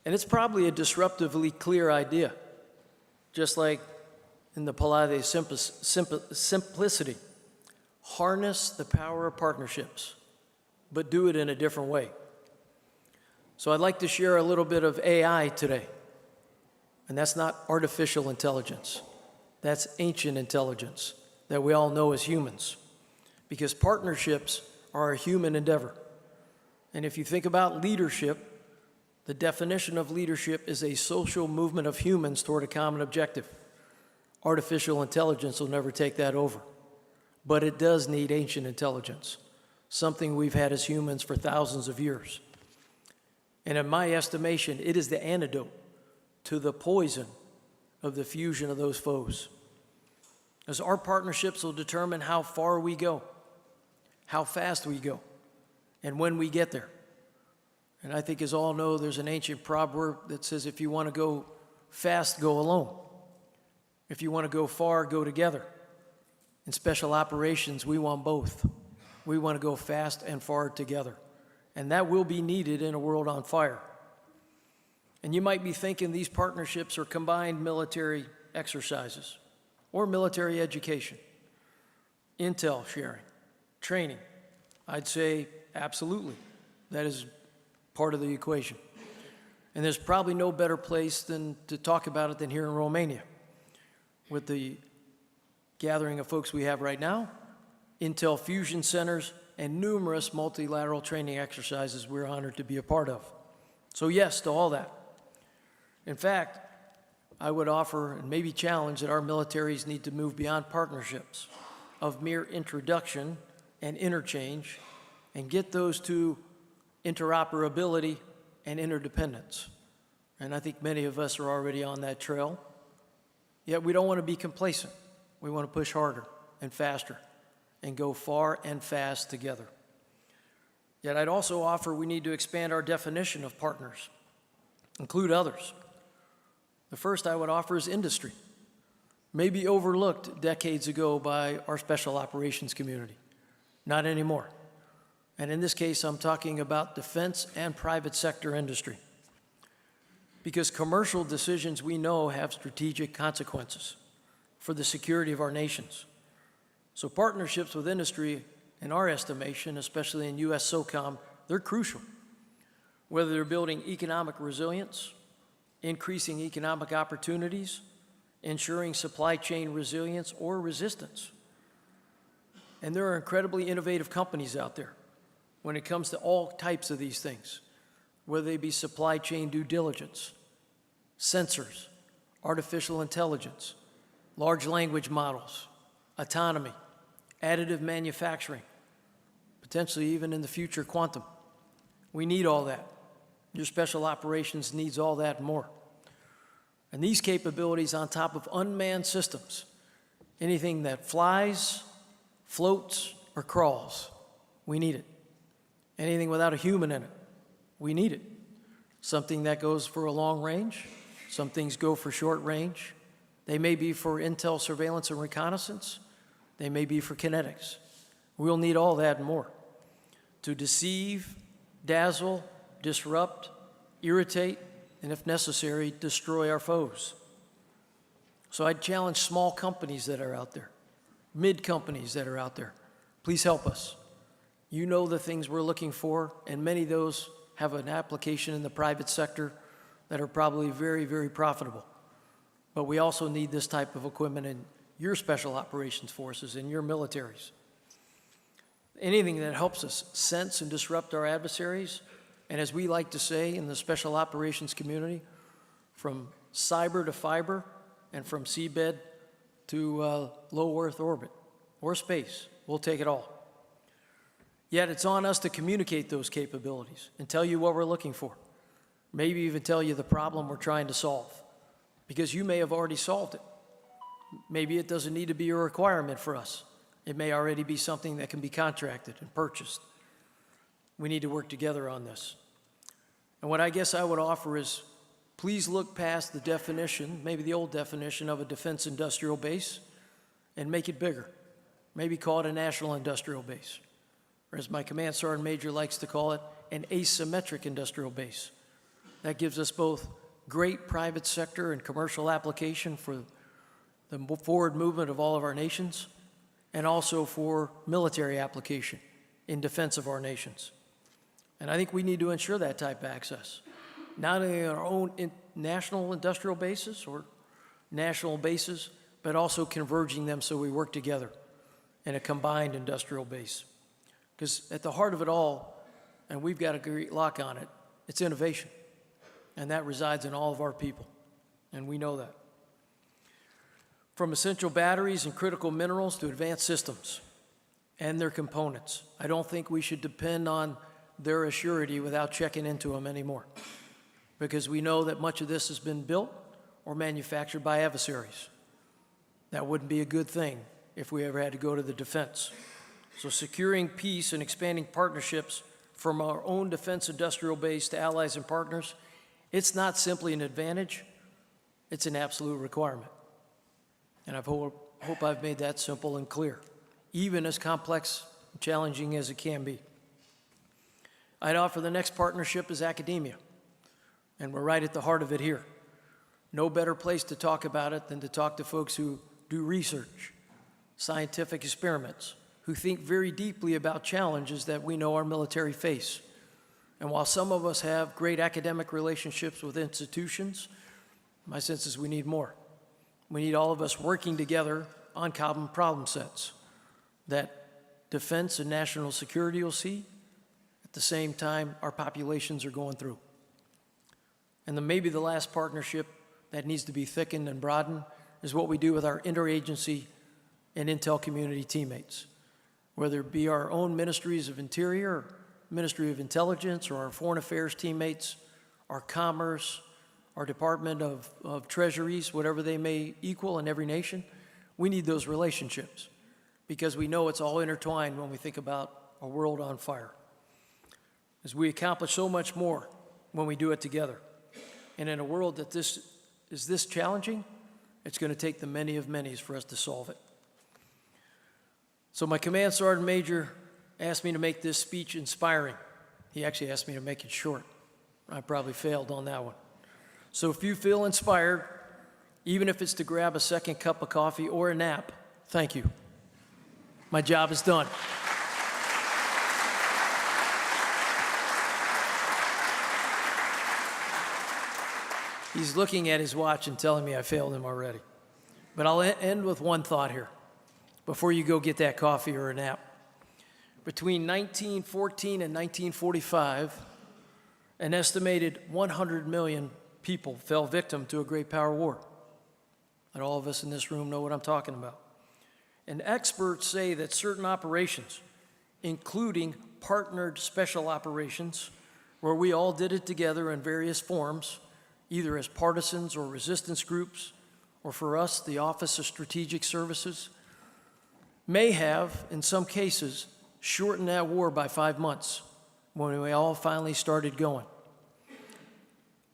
And it's probably a disruptively clear idea, just like in the Pilates simplicity. Harness the power of partnerships, but do it in a different way. So I'd like to share a little bit of AI today. And that's not artificial intelligence. That's ancient intelligence that we all know as humans. Because partnerships are a human endeavor. And if you think about leadership, the definition of leadership is a social movement of humans toward a common objective. Artificial intelligence will never take that over. But it does need ancient intelligence, something we've had as humans for thousands of years. And in my estimation, it is the antidote to the poison of the fusion of those foes. As our partnerships will determine how far we go, how fast we go, and when we get there. And I think, as all know, there's an ancient proverb that says, if you want to go fast, go alone. If you want to go far, go together. In Special Operations, we want both. We want to go fast and far together. And that will be needed in a world on fire. And you might be thinking these partnerships are combined military exercises or military education, intel sharing, training. I'd say absolutely. That is part of the equation. And there's probably no better place than to talk about it than here in Romania with the gathering of folks we have right now, intel fusion centers, and numerous multilateral training exercises we're honored to be a part of. So yes to all that. In fact, I would offer and maybe challenge that our militaries need to move beyond partnerships of mere introduction and interchange and get those to interoperability and interdependence. And I think many of us are already on that trail. Yet we don't want to be complacent. We want to push harder and faster and go far and fast together. Yet I'd also offer we need to expand our definition of partners, include others. The first I would offer is industry, maybe overlooked decades ago by our Special Operations community. Not anymore. And in this case, I'm talking about defense and private sector industry. Because commercial decisions we know have strategic consequences for the security of our nations. So partnerships with industry, in our estimation, especially in U.S. SOCOM, they're crucial. Whether they're building economic resilience, increasing economic opportunities, ensuring supply chain resilience or resistance. And there are incredibly innovative companies out there when it comes to all types of these things, whether they be supply chain due diligence, sensors, artificial intelligence, large language models, autonomy, additive manufacturing, potentially even in the future quantum. We need all that. Your Special Operations needs all that and more. And these capabilities on top of unmanned systems, anything that flies, floats, or crawls, we need it. Anything without a human in it, we need it. Something that goes for a long range, some things go for short range. They may be for intel, surveillance, and reconnaissance. They may be for kinetics. We'll need all that and more to deceive, dazzle, disrupt, irritate, and if necessary, destroy our foes. So I'd challenge small companies that are out there, mid companies that are out there. Please help us. You know the things we're looking for, and many of those have an application in the private sector that are probably very, very profitable. But we also need this type of equipment in your Special Operations forces, in your militaries. anything that helps us sense and disrupt our adversaries, and as we like to say in the special operations community, from cyber to fiber and from seabed to low Earth orbit or space, we'll take it all. Yet it's on us to communicate those capabilities and tell you what we're looking for. Maybe even tell you the problem we're trying to solve, because you may have already solved it. Maybe it doesn't need to be a requirement for us. It may already be something that can be contracted and purchased. We need to work together on this. And what I guess I would offer is, please look past the definition, maybe the old definition of a defense industrial base, and make it bigger. Maybe call it a national industrial base, or as my command sergeant major likes to call it, an asymmetric industrial base. That gives us both great private sector and commercial application for the forward movement of all of our nations, and also for military application in defense of our nations. And I think we need to ensure that type of access, not only in our own national industrial bases or national bases, but also converging them so we work together in a combined industrial base. Because at the heart of it all, and we've got a great lock on it, it's innovation. And that resides in all of our people, and we know that. From essential batteries and critical minerals to advanced systems and their components, I don't think we should depend on their assurity without checking into them anymore, because we know that much of this has been built or manufactured by adversaries. That wouldn't be a good thing if we ever had to go to the defense. So securing peace and expanding partnerships from our own defense industrial base to allies and partners, it's not simply an advantage, it's an absolute requirement. And I hope I've made that simple and clear, even as complex and challenging as it can be. I'd offer the next partnership is academia, and we're right at the heart of it here. No better place to talk about it than to talk to folks who do research, scientific experiments, who think very deeply about challenges that we know our military face. And while some of us have great academic relationships with institutions, my sense is we need more. We need all of us working together on common problem sets that defense and national security will see at the same time our populations are going through. And then maybe the last partnership that needs to be thickened and broadened is what we do with our interagency and intel community teammates, whether it be our own ministries of Interior, Ministry of Intelligence, or our Foreign Affairs teammates, our Commerce, our Department of Treasuries, whatever they may equal in every nation. We need those relationships because we know it's all intertwined when we think about a world on fire. As we accomplish so much more when we do it together. And in a world that is this challenging, it's going to take the many of many's for us to solve it. So my command sergeant major asked me to make this speech inspiring. He actually asked me to make it short. I probably failed on that one. So if you feel inspired, even if it's to grab a second cup of coffee or a nap, thank you. My job is done. He's looking at his watch and telling me I failed him already. But I'll end with one thought here before you go get that coffee or a nap. Between 1914 and 1945, an estimated 100 million people fell victim to a great power war. And all of us in this room know what I'm talking about. And experts say that certain operations, including partnered special operations, where we all did it together in various forms, either as partisans or resistance groups, or for us, the Office of Strategic Services, may have, in some cases, shortened that war by 5 months when we all finally started going.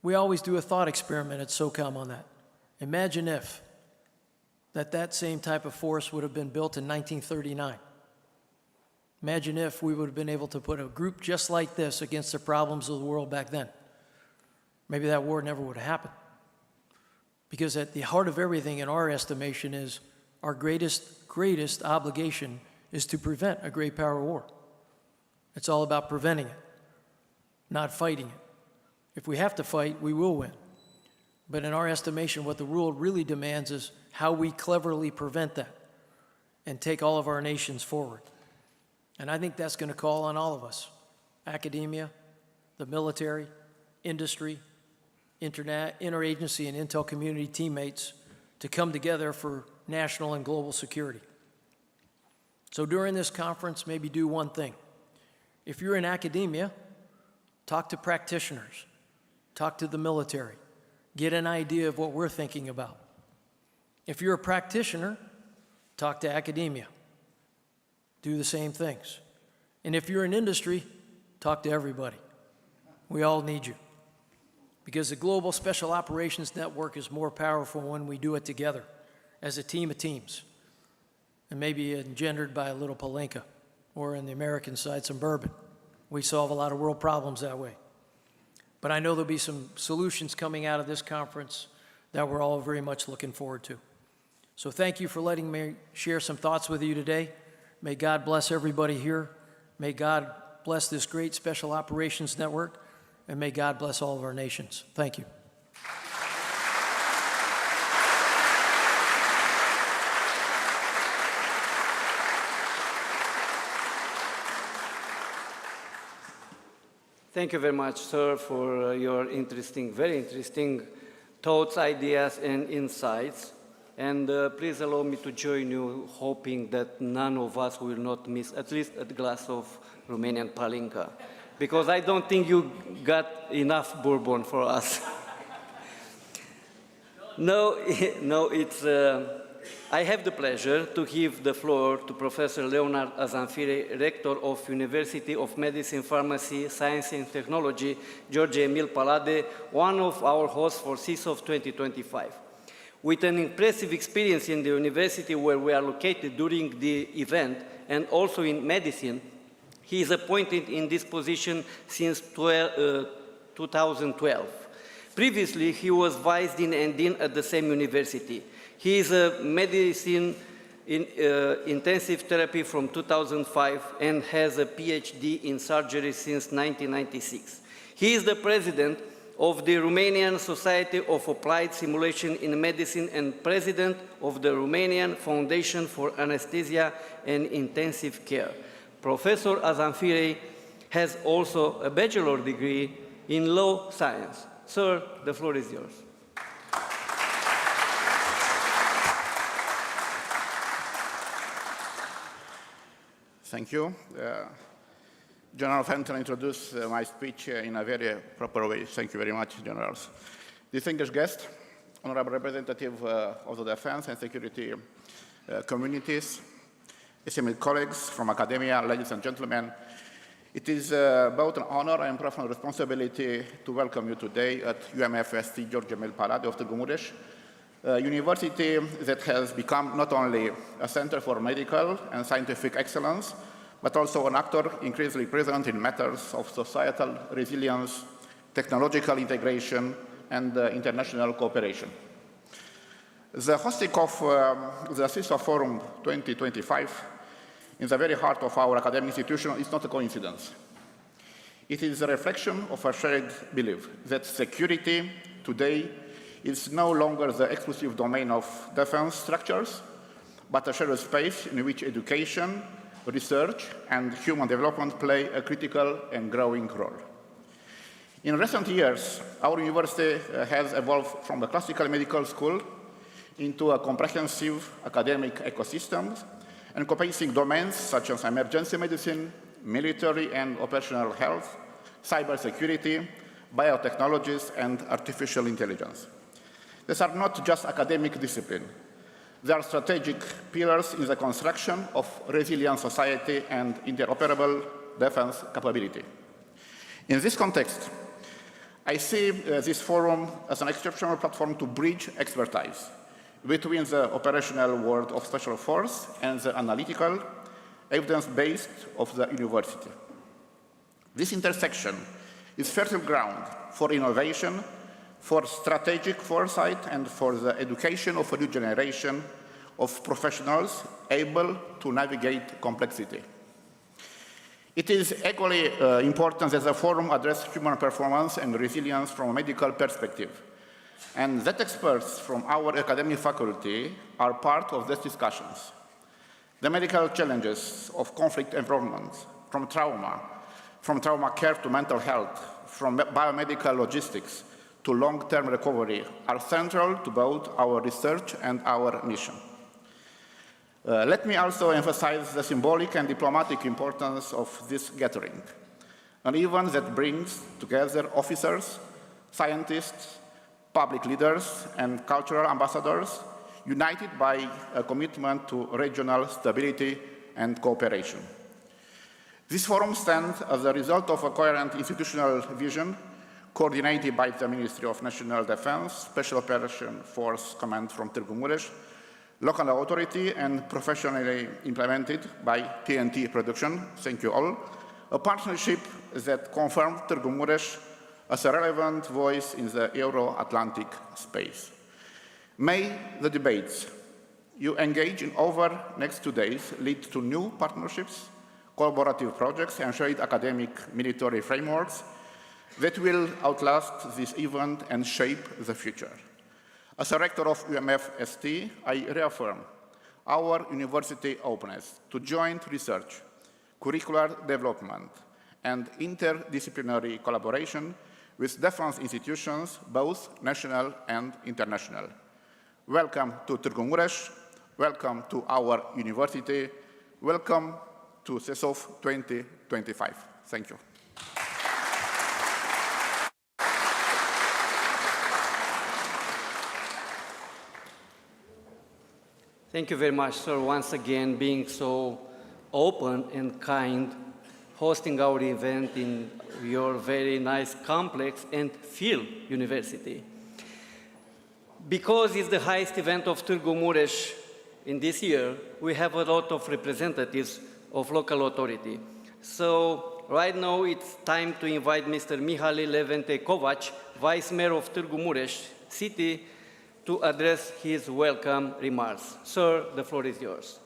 We always do a thought experiment at SOCOM on that. Imagine if that same type of force would have been built in 1939. Imagine if we would have been able to put a group just like this against the problems of the world back then. Maybe that war never would have happened. Because at the heart of everything in our estimation is our greatest obligation is to prevent a great power war. It's all about preventing it, not fighting it. If we have to fight, we will win. But in our estimation, what the world really demands is how we cleverly prevent that and take all of our nations forward. And I think that's going to call on all of us, academia, the military, industry, interagency and intel community teammates to come together for national and global security. So during this conference, maybe do one thing. If you're in academia, talk to practitioners, talk to the military, get an idea of what we're thinking about. If you're a practitioner, talk to academia. Do the same things. And if you're in industry, talk to everybody. We all need you. Because the Global Special Operations Network is more powerful when we do it together, as a team of teams. And maybe engendered by a little Palenka, or in the American side, some bourbon. We solve a lot of world problems that way. But I know there'll be some solutions coming out of this conference that we're all very much looking forward to. So thank you for letting me share some thoughts with you today. May God bless everybody here. May God bless this great Special Operations Network, and may God bless all of our nations. Thank you. Thank you very much, sir, for your interesting, very interesting thoughts, ideas, and insights. And please allow me to join you, hoping that none of us will not miss at least a glass of Romanian Palinka, because I don't think you got enough bourbon for us. No, it's, I have the pleasure to give the floor to Professor Leonard Azanfire, Rector of University of Medicine, Pharmacy, Science and Technology, George Emil Palade, one of our hosts for Seesof 2025. With an impressive experience in the university where we are located during the event, and also in medicine, he is appointed in this position since 2012. Previously, he was vice dean and dean at the same university. He is a medicine in intensive therapy from 2005 and has a PhD in surgery since 1996. He is the president of the Romanian Society of Applied Simulation in Medicine and president of the Romanian Foundation for Anesthesia and Intensive Care. Professor Azanfire has also a bachelor degree in law science. Sir, the floor is yours. Thank you. General Fenton introduced my speech in a very proper way. Thank you very much, Generals. Distinguished guests, honorable representative of the defense and security communities, esteemed colleagues from academia, ladies and gentlemen, it is both an honor and profound responsibility to welcome you today at UMFST George Emil Palade of Târgu Mureș, a university that has become not only a center for medical and scientific excellence, but also an actor increasingly present in matters of societal resilience, technological integration, and international cooperation. The hosting of the Seesof Forum 2025 in the very heart of our academic institution is not a coincidence. It is a reflection of a shared belief that security today is no longer the exclusive domain of defense structures, but a shared space in which education, research, and human development play a critical and growing role. In recent years, our university has evolved from a classical medical school into a comprehensive academic ecosystem encompassing domains such as emergency medicine, military and operational health, cybersecurity, biotechnologies, and artificial intelligence. These are not just academic disciplines. They are strategic pillars in the construction of resilient society and interoperable defense capability. In this context, I see this forum as an exceptional platform to bridge expertise between the operational world of special force and the analytical, evidence-based of the university. This intersection is fertile ground for innovation, for strategic foresight, and for the education of a new generation of professionals able to navigate complexity. It is equally important that the forum address human performance and resilience from a medical perspective, and that experts from our academic faculty are part of these discussions. The medical challenges of conflict environments, from trauma care to mental health, from biomedical logistics to long-term recovery, are central to both our research and our mission. Let me also emphasize the symbolic and diplomatic importance of this gathering, an event that brings together officers, scientists, public leaders, and cultural ambassadors, united by a commitment to regional stability and cooperation. This forum stands as a result of a coherent institutional vision coordinated by the Ministry of National Defense, Special Operation Force Command from Târgu Mureș, local authority, and professionally implemented by TNT Production. Thank you all. A partnership that confirmed Târgu Mureș as a relevant voice in the Euro-Atlantic space. May the debates you engage in over next 2 days lead to new partnerships, collaborative projects, and shared academic military frameworks that will outlast this event and shape the future. As a rector of UMF-ST, I reaffirm our university openness to joint research, curricular development, and interdisciplinary collaboration with defense institutions, both national and international. Welcome to Târgu Mureș, welcome to our university, welcome to Seesof 2025. Thank you. Thank you very much, sir, once again being so open and kind, hosting our event in your very nice complex and field university. Because it's the highest event of Târgu Mureș in this year, we have a lot of representatives of local authority. So right now it's time to invite Mr. Mihaly Levente Kovac, Vice Mayor of Târgu Mureș City, to address his welcome remarks. Sir, the floor is yours.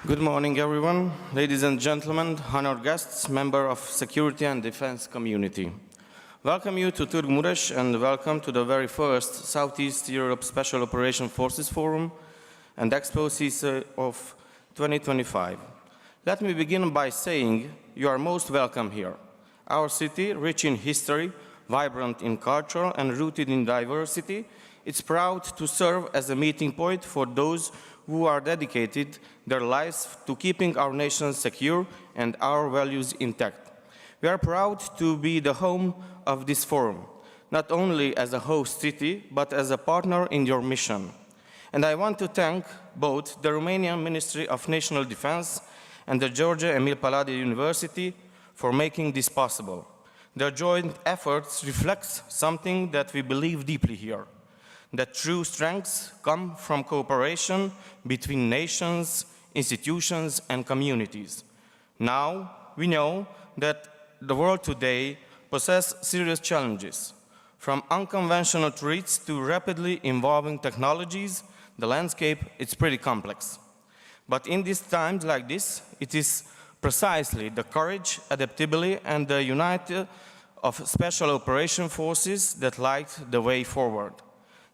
Good morning, everyone. Ladies and gentlemen, honored guests, member of Security and Defense Community. Welcome you to Târgu Mureș and welcome to the very first Southeast Europe Special Operation Forces Forum and Expo Seesof 2025. Let me begin by saying you are most welcome here. Our city, rich in history, vibrant in culture, and rooted in diversity, is proud to serve as a meeting point for those who are dedicated their lives to keeping our nation secure and our values intact. We are proud to be the home of this forum, not only as a host city, but as a partner in your mission. And I want to thank both the Romanian Ministry of National Defense and the George Emil Palade University for making this possible. Their joint efforts reflect something that we believe deeply here, that true strengths come from cooperation between nations, institutions, and communities. Now, we know that the world today possesses serious challenges. From unconventional threats to rapidly evolving technologies, the landscape is pretty complex. But in these times like this, it is precisely the courage, adaptability, and the unity of special operation forces that light the way forward.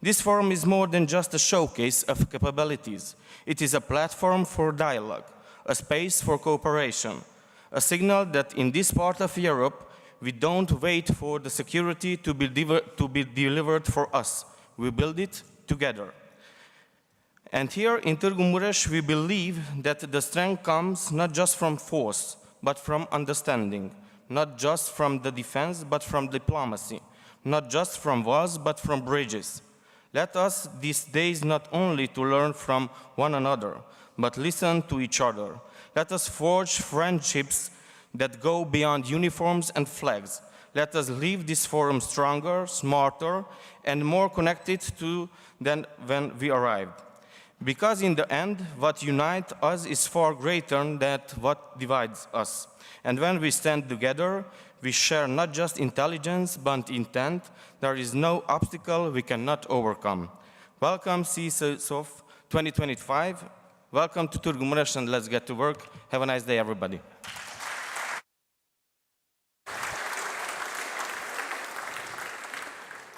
This forum is more than just a showcase of capabilities. It is a platform for dialogue, a space for cooperation, a signal that in this part of Europe, we don't wait for the security to be delivered for us. We build it together. And here in Târgu Mureș, we believe that the strength comes not just from force, but from understanding, not just from the defense, but from diplomacy, not just from walls, but from bridges. Let us these days not only to learn from one another, but listen to each other. Let us forge friendships that go beyond uniforms and flags. Let us leave this forum stronger, smarter, and more connected than when we arrived. Because in the end, what unites us is far greater than what divides us. And when we stand together, we share not just intelligence, but intent. There is no obstacle we cannot overcome. Welcome, Seesof 2025. Welcome to Târgu Mureș, and let's get to work. Have a nice day, everybody.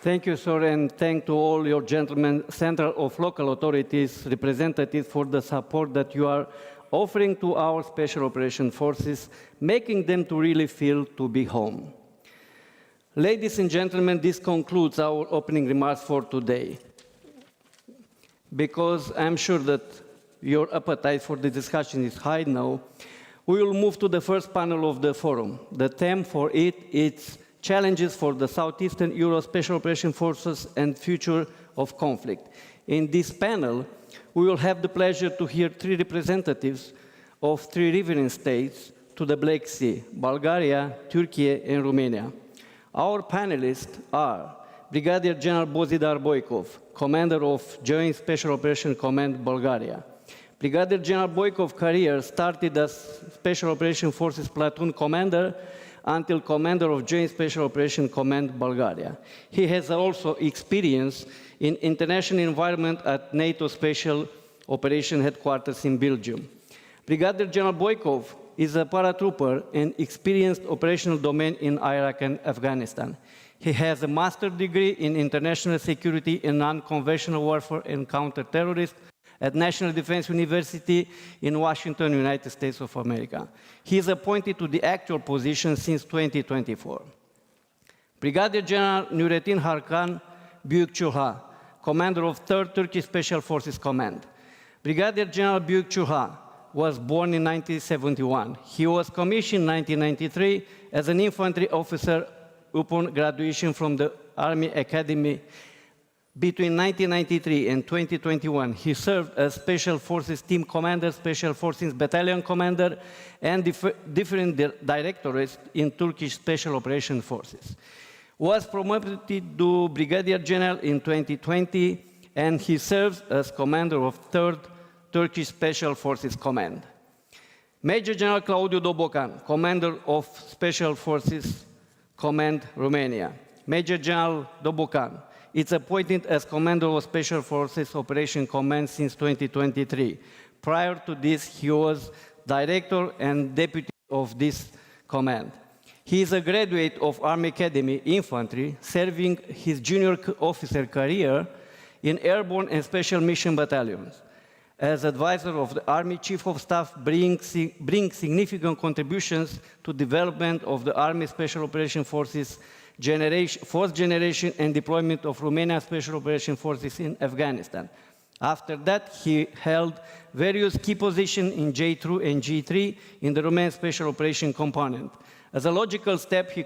Thank you, sir, and thank to all your gentlemen, Central of Local Authorities representatives for the support that you are offering to our Special Operation Forces, making them to really feel to be home. Ladies and gentlemen, this concludes our opening remarks for today. Because I'm sure that your appetite for the discussion is high now, we will move to the first panel of the forum. The theme for it is Challenges for the Southeastern Euro Special Operation Forces and Future of Conflict. In this panel, we will have the pleasure to hear three representatives of three riverine states to the Black Sea, Bulgaria, Turkey, and Romania. Our panelists are Brigadier General Bozidar Boykov, Commander of Joint Special Operation Command, Bulgaria. Brigadier General Boykov's career started as Special Operation Forces Platoon Commander until Commander of Joint Special Operation Command, Bulgaria. He has also experience in international environment at NATO Special Operation Headquarters in Belgium. Brigadier General Boykov is a paratrooper and experienced operational domain in Iraq and Afghanistan. He has a master's degree in international security and non-conventional warfare and counterterrorism at National Defense University in Washington, United States of America. He is appointed to the actual position since 2024. Brigadier General Nurettin Harkan Büyükçulha, Commander of 3rd Turkish Special Forces Command. Brigadier General Büyükçulha was born in 1971. He was commissioned in 1993 as an infantry officer upon graduation from the Army Academy. Between 1993 and 2021, he served as Special Forces Team Commander, Special Forces Battalion Commander, and different directorates in Turkish Special Operation Forces. Was promoted to Brigadier General in 2020, and he serves as Commander of 3rd Turkish Special Forces Command. Major General Claudiu Dobocan, Commander of Special Forces Command, Romania. Major General Dobocan is appointed as Commander of Special Forces Operation Command since 2023. Prior to this, he was Director and Deputy of this command. He is a graduate of Army Academy Infantry, serving his junior officer career in airborne and special mission battalions. As advisor of the Army Chief of Staff, brings significant contributions to development of the Army Special Operation Forces fourth generation and deployment of Romanian Special Operation Forces in Afghanistan. After that, he held various key positions in J2 and G3 in the Romanian Special Operation Component. As a logical step, he